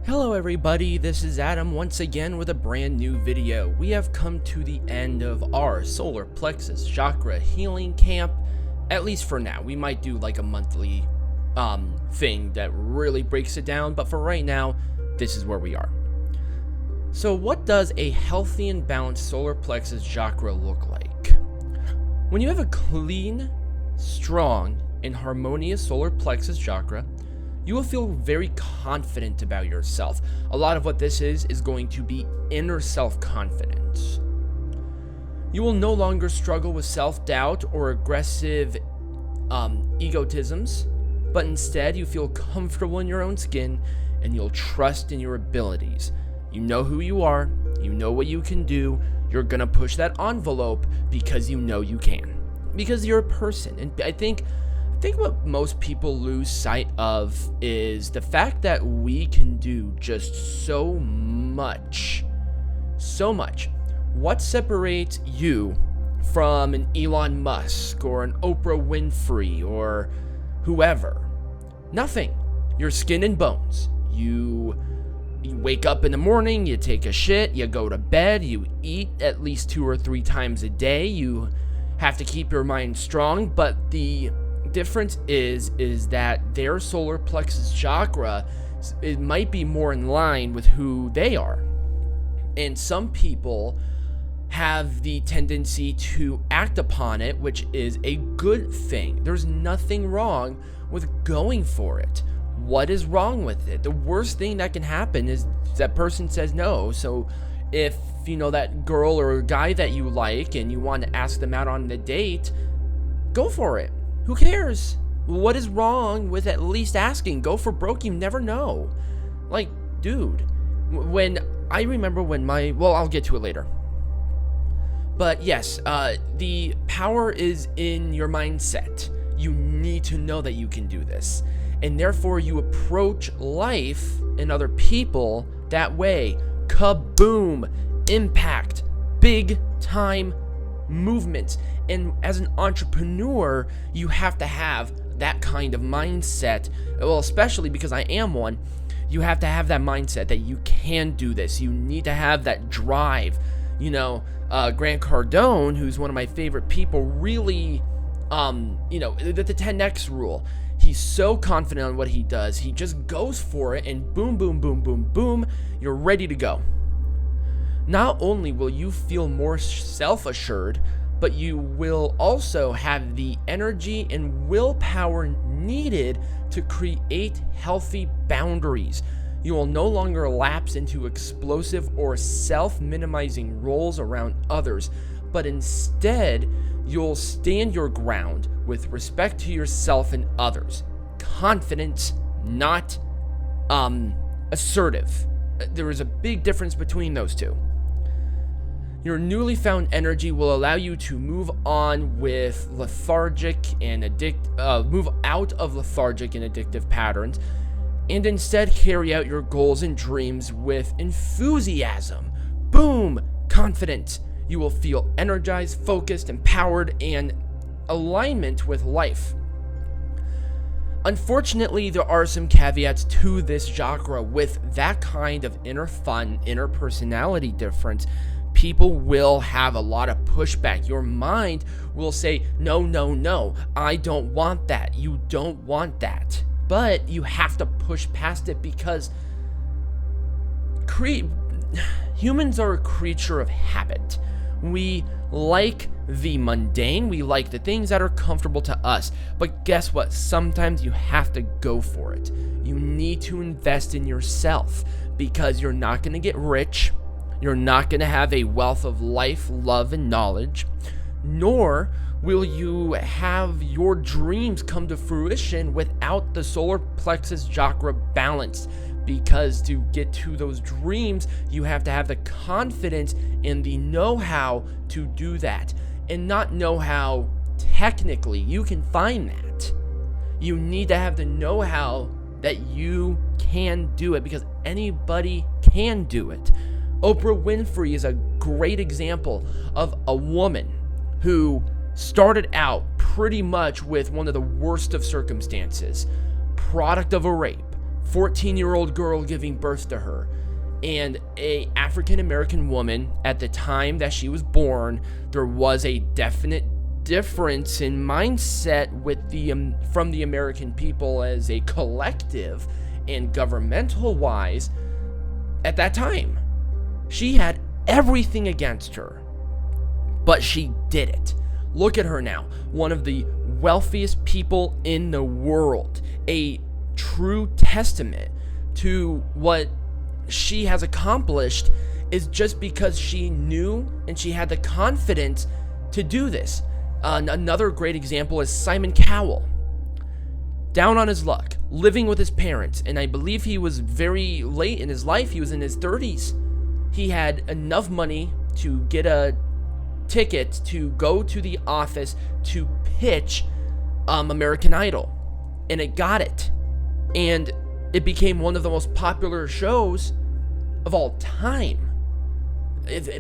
Hello everybody, this is Adam once again with a brand new video. We have come to the end of our solar plexus chakra healing camp, at least for now. We might do like a monthly thing that really breaks it down, but for right now, this is where we are. So what does a healthy and balanced solar plexus chakra look like? When you have a clean, strong, and harmonious solar plexus chakra, you will feel very confident about yourself. A lot of what this is going to be inner self-confidence. You will no longer struggle with self-doubt or aggressive egotisms, but instead you feel comfortable in your own skin and you'll trust in your abilities. You know who you are, you know what you can do, you're gonna push that envelope because you know you can. Because you're a person, and I think what most people lose sight of is the fact that we can do just so much. So much. What separates you from an Elon Musk or an Oprah Winfrey or whoever? Nothing. Your skin and bones. You wake up in the morning, you take a shit, you go to bed, you eat at least 2 or 3 times a day. You have to keep your mind strong, but the difference is that their solar plexus chakra, it might be more in line with who they are. And some people have the tendency to act upon it, which is a good thing. There's nothing wrong with going for it. What is wrong with it? The worst thing that can happen is that person says no. So if you know that girl or guy that you like and you want to ask them out on a date, go for it. Who cares? What is wrong with at least asking? Go for broke, you never know. Like, dude, I remember when I'll get to it later. But yes, the power is in your mindset. You need to know that you can do this. And therefore you approach life and other people that way. Kaboom! Impact. Big time movement. And as an entrepreneur, you have to have that kind of mindset. Well, especially because I am one, you have to have that mindset that you can do this. You need to have that drive. Grant Cardone, who's one of my favorite people, really, the 10X rule. He's so confident on what he does. He just goes for it and boom, boom, boom, boom, boom, you're ready to go. Not only will you feel more self-assured, but you will also have the energy and willpower needed to create healthy boundaries. You will no longer lapse into explosive or self-minimizing roles around others, but instead, you'll stand your ground with respect to yourself and others. Confident, not assertive. There is a big difference between those two. Your newly found energy will allow you to move on with lethargic and move out of lethargic and addictive patterns, and instead carry out your goals and dreams with enthusiasm. Boom! Confident. You will feel energized, focused, empowered, and alignment with life. Unfortunately, there are some caveats to this chakra. With that kind of inner fun, inner personality difference, people will have a lot of pushback. Your mind will say, no, I don't want that. You don't want that. But you have to push past it because humans are a creature of habit. We like the mundane. We like the things that are comfortable to us. But guess what? Sometimes you have to go for it. You need to invest in yourself because you're not going to get rich. You're not going to have a wealth of life, love, and knowledge. Nor will you have your dreams come to fruition without the solar plexus chakra balanced. Because to get to those dreams, you have to have the confidence and the know-how to do that. And not know-how technically. You can find that. You need to have the know-how that you can do it because anybody can do it. Oprah Winfrey is a great example of a woman who started out pretty much with one of the worst of circumstances, product of a rape, 14-year-old girl giving birth to her. And a African-American woman at the time that she was born, there was a definite difference in mindset with from the American people as a collective and governmental wise at that time. She had everything against her, but she did it. Look at her now, one of the wealthiest people in the world, a true testament to what she has accomplished is just because she knew and she had the confidence to do this. Another great example is Simon Cowell. Down on his luck, living with his parents, and I believe he was very late in his life. He was in his 30s. He had enough money to get a ticket to go to the office to pitch American Idol, and it got it. And it became one of the most popular shows of all time.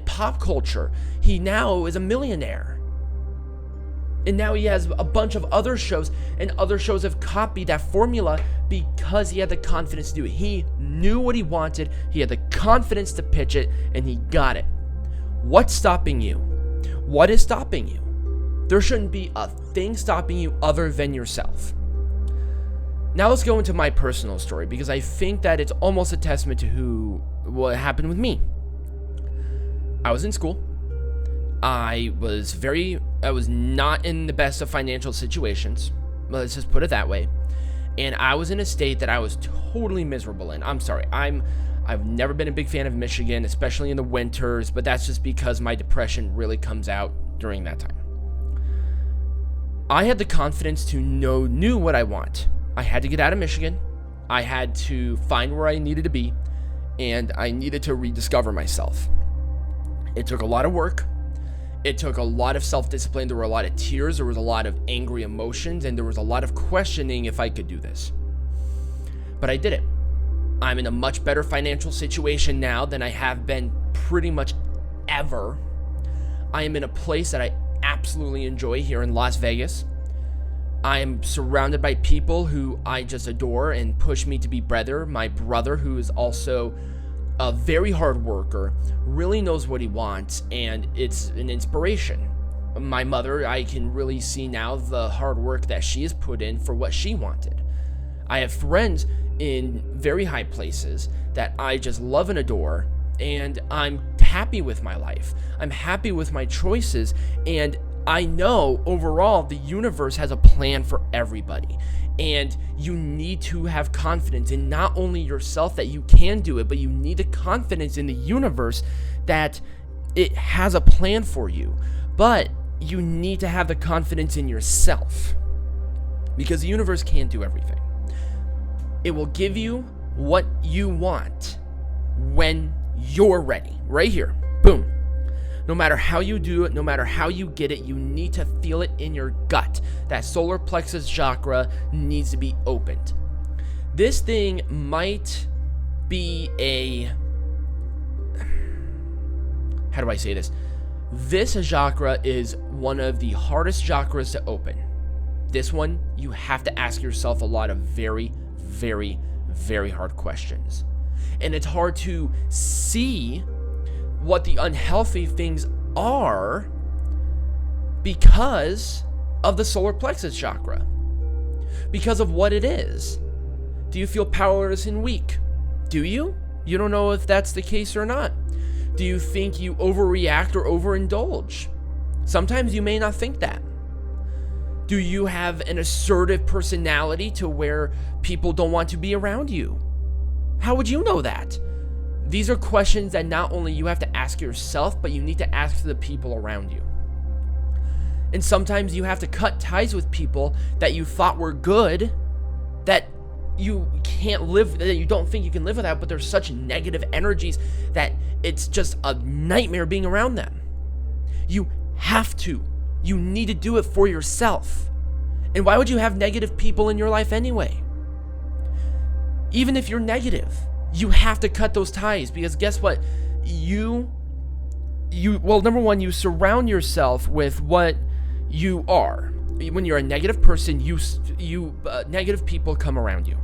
Pop culture. He now is a millionaire. And now he has a bunch of other shows, and other shows have copied that formula because he had the confidence to do it. He knew what he wanted, he had the confidence to pitch it, and he got it. What's stopping you? What is stopping you? There shouldn't be a thing stopping you other than yourself. Now let's go into my personal story, because I think that it's almost a testament to what happened with me. I was in school. I was not in the best of financial situations. Let's just put it that way. And I was in a state that I was totally miserable in. I'm sorry. I've never been a big fan of Michigan, especially in the winters, but that's just because my depression really comes out during that time. I had the confidence to knew what I want. I had to get out of Michigan. I had to find where I needed to be, and I needed to rediscover myself. It took a lot of work. It took a lot of self-discipline. There were a lot of tears. There was a lot of angry emotions, and there was a lot of questioning if I could do this. But I did it. I'm in a much better financial situation now than I have been pretty much ever. I am in a place that I absolutely enjoy here in Las Vegas. I am surrounded by people who I just adore and push me to be better. My brother, who is also a very hard worker, really knows what he wants, and it's an inspiration. My mother, I can really see now the hard work that she has put in for what she wanted. I have friends in very high places that I just love and adore, and I'm happy with my life. I'm happy with my choices, and I know overall the universe has a plan for everybody. And you need to have confidence in not only yourself that you can do it, but you need the confidence in the universe that it has a plan for you. But you need to have the confidence in yourself, because the universe can't do everything. It will give you what you want when you're ready. Right here. Boom. No matter how you do it, no matter how you get it, you need to feel it in your gut. That solar plexus chakra needs to be opened. This thing might be how do I say this? This chakra is one of the hardest chakras to open. This one, you have to ask yourself a lot of very, very, very hard questions. And it's hard to see what the unhealthy things are because of the solar plexus chakra, because of what it is. Do you feel powerless and weak? Do you? You don't know if that's the case or not. Do you think you overreact or overindulge? Sometimes you may not think that. Do you have an assertive personality to where people don't want to be around you? How would you know that? These are questions that not only you have to ask yourself, but you need to ask the people around you. And sometimes you have to cut ties with people that you thought were good, that you can't live, that you don't think you can live without, but there's such negative energies that it's just a nightmare being around them. You have to. You need to do it for yourself. And why would you have negative people in your life anyway? Even if you're negative, you have to cut those ties, because guess what? Well, number one, you surround yourself with what you are. When you're a negative person, negative people come around you.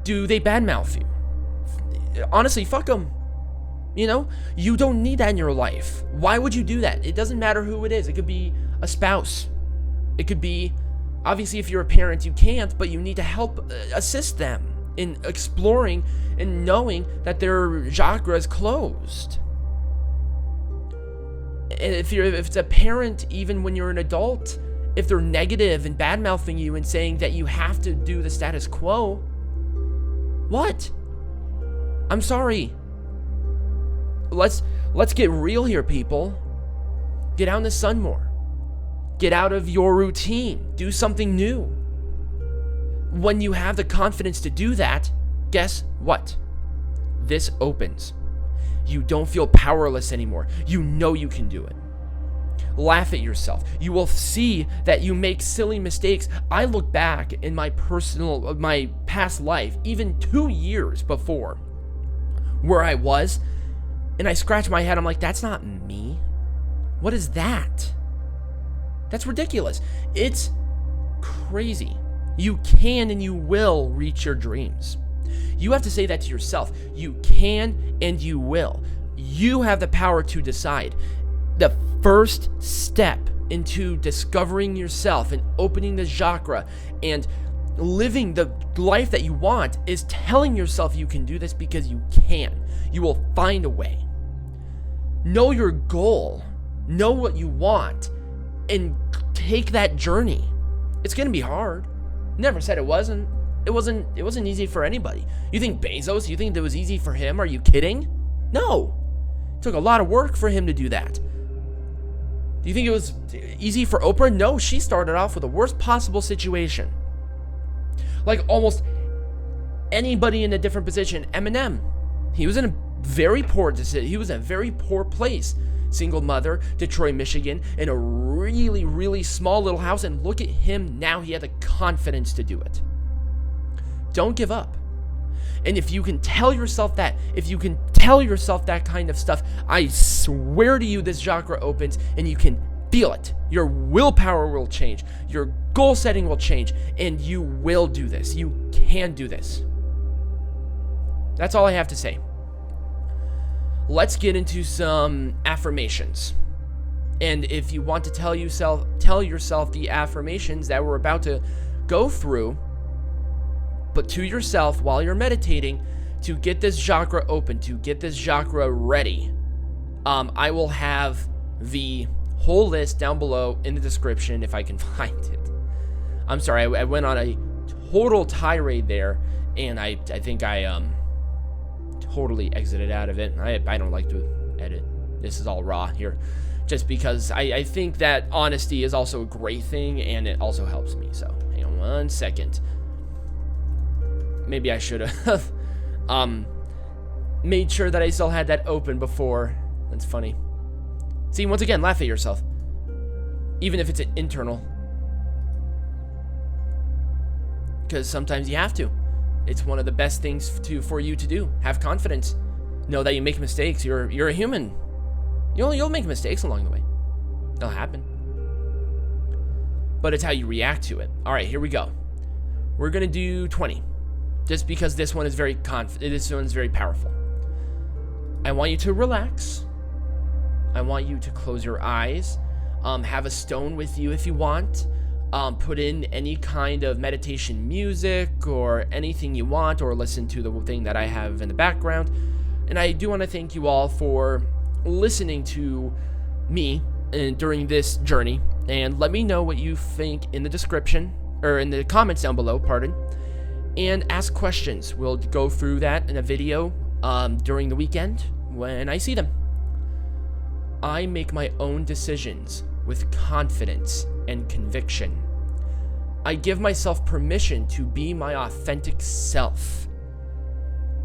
Do they badmouth you? Honestly, fuck them. You know, you don't need that in your life. Why would you do that? It doesn't matter who it is. It could be a spouse. It could be, obviously, if you're a parent, you can't, but you need to help assist them in exploring and knowing that their chakra is closed. And if it's a parent, even when you're an adult, if they're negative and bad-mouthing you and saying that you have to do the status quo, what? I'm sorry. Let's get real here, people. Get out in the sun more. Get out of your routine. Do something new. When you have the confidence to do that, guess what? This opens. You don't feel powerless anymore. You know you can do it. Laugh at yourself. You will see that you make silly mistakes. I look back in my past life, even 2 years before, where I was, and I scratch my head. I'm like, that's not me. What is that? That's ridiculous. It's crazy. You can and you will reach your dreams. You have to say that to yourself. You can and you will. You have the power to decide. The first step into discovering yourself and opening the chakra and living the life that you want is telling yourself you can do this, because you can. You will find a way. Know your goal. Know what you want and take that journey. It's going to be hard. Never said it wasn't. It wasn't easy for anybody. You think Bezos, you think it was easy for him? Are you kidding? No. It took a lot of work for him to do that. Do you think it was easy for Oprah? No, she started off with the worst possible situation. Like almost anybody in a different position. Eminem, he was in a very poor decision. He was in a very poor place. Single mother, Detroit, Michigan, in a really, really small little house. And look at him now. He had the confidence to do it. Don't give up. And if you can tell yourself that, kind of stuff, I swear to you, this chakra opens and you can feel it. Your willpower will change. Your goal setting will change. And you will do this. You can do this. That's all I have to say. Let's get into some affirmations. And if you want to tell yourself the affirmations that we're about to go through, but to yourself while you're meditating, to get this chakra open, to get this chakra ready, I will have the whole list down below in the description if I can find it. I'm sorry, I went on a total tirade there, and I think I totally exited out of it. I don't like to edit. This is all raw here, just because I think that honesty is also a great thing, and it also helps me. So hang on one second. Maybe I should have made sure that I still had that open before. That's funny. See, once again, laugh at yourself, even if it's an internal, because sometimes you have to. It's one of the best things for you to do. Have confidence. Know that you make mistakes. You're a human. You'll make mistakes along the way. They'll happen. But it's how you react to it. All right, here we go. We're gonna do 20, just because this one is very powerful. I want you to relax. I want you to close your eyes. Have a stone with you if you want. Put in any kind of meditation music or anything you want, or listen to the thing that I have in the background. And I do want to thank you all for listening to me during this journey. And let me know what you think in the description, or in the comments down below, and ask questions. We'll go through that in a video during the weekend when I see them. I make my own decisions with confidence and conviction. I give myself permission to be my authentic self.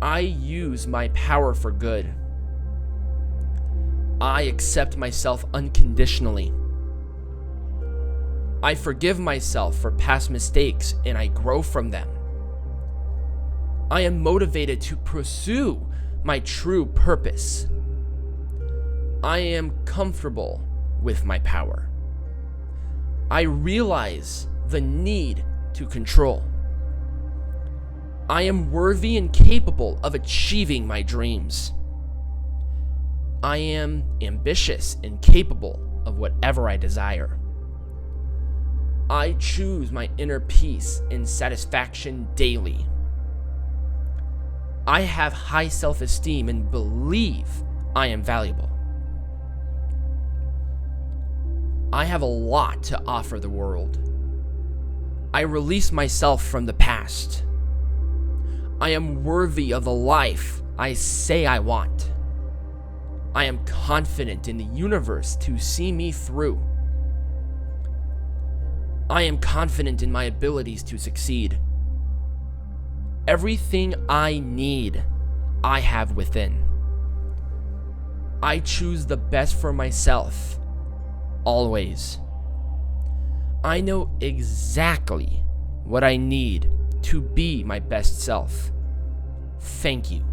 I use my power for good. I accept myself unconditionally. I forgive myself for past mistakes and I grow from them. I am motivated to pursue my true purpose. I am comfortable with my power. I realize the need to control. I am worthy and capable of achieving my dreams. I am ambitious and capable of whatever I desire. I choose my inner peace and satisfaction daily. I have high self-esteem and believe I am valuable. I have a lot to offer the world. I release myself from the past. I am worthy of the life I say I want. I am confident in the universe to see me through. I am confident in my abilities to succeed. Everything I need, I have within. I choose the best for myself, always. I know exactly what I need to be my best self. Thank you.